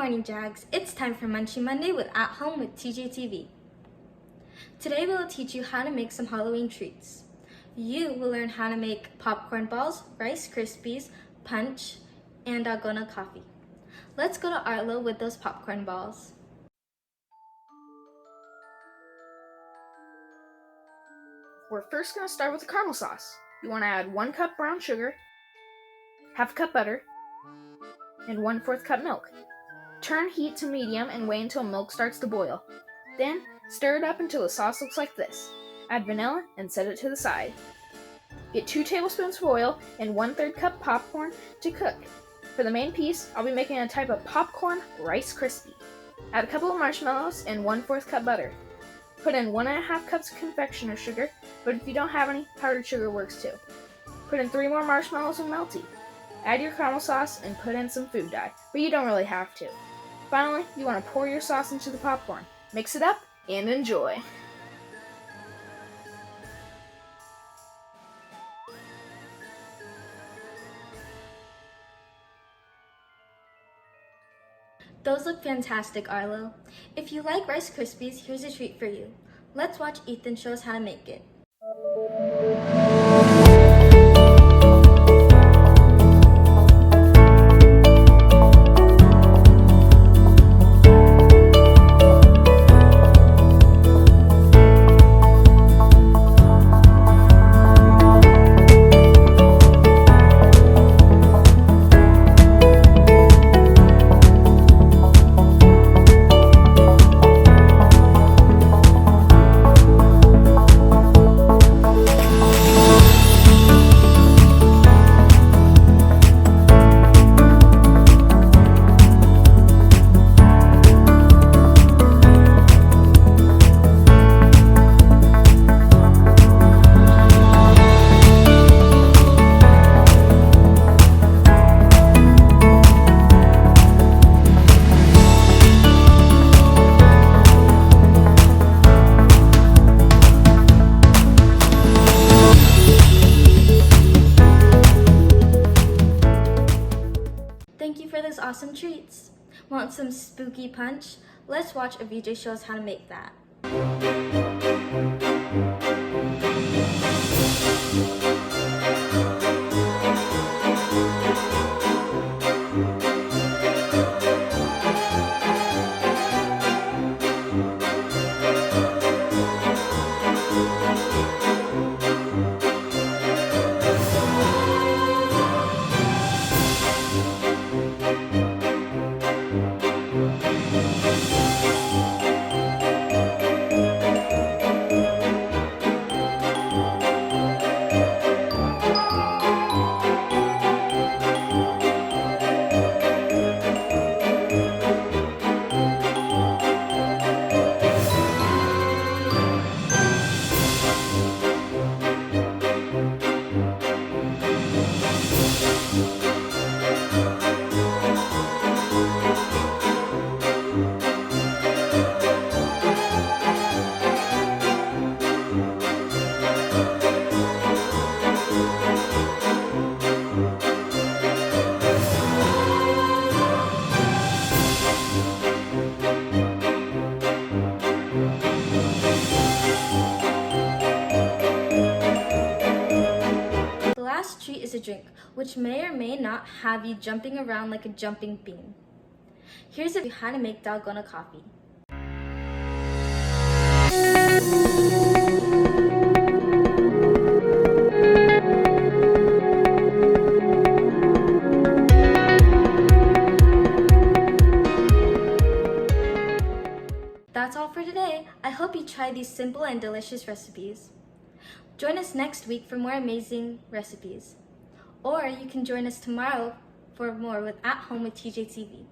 morning, Jags. It's time for Munchie Monday with At Home with TJTV. Today we will teach you how to make some Halloween treats. You will learn how to make popcorn balls, Rice Krispies, punch, and dalgona coffee. Let's go to Arlo with those popcorn balls. We're first going to start with the caramel sauce. You want to add 1 cup brown sugar, half a cup butter, and 1/4 cup milk. Turn heat to medium and wait until milk starts to boil. Then stir it up until the sauce looks like this. Add vanilla and set it to the side. Get 2 tablespoons of oil and 1/3 cup popcorn to cook. For the main piece, I'll be making a type of popcorn Rice Krispie. Add a couple of marshmallows and 1/4 cup butter. Put in 1.5 cups of confectioner sugar, but if you don't have any, powdered sugar works too. Put in 3 more marshmallows and melty. Add your caramel sauce and put in some food dye, but you don't really have to. Finally, you want to pour your sauce into the popcorn. Mix it up and enjoy. Those look fantastic, Arlo. If you like Rice Krispies, here's a treat for you. Let's watch Ethan show us how to make it. Thank you for those awesome treats. Want some spooky punch? Let's watch a VJ show us how to make that. The last treat is a drink, which may or may not have you jumping around like a jumping bean. Here's how to make dalgona coffee. That's all for today. I hope you try these simple and delicious recipes. Join us next week for more amazing recipes. Or you can join us tomorrow for more with At Home with TJTV.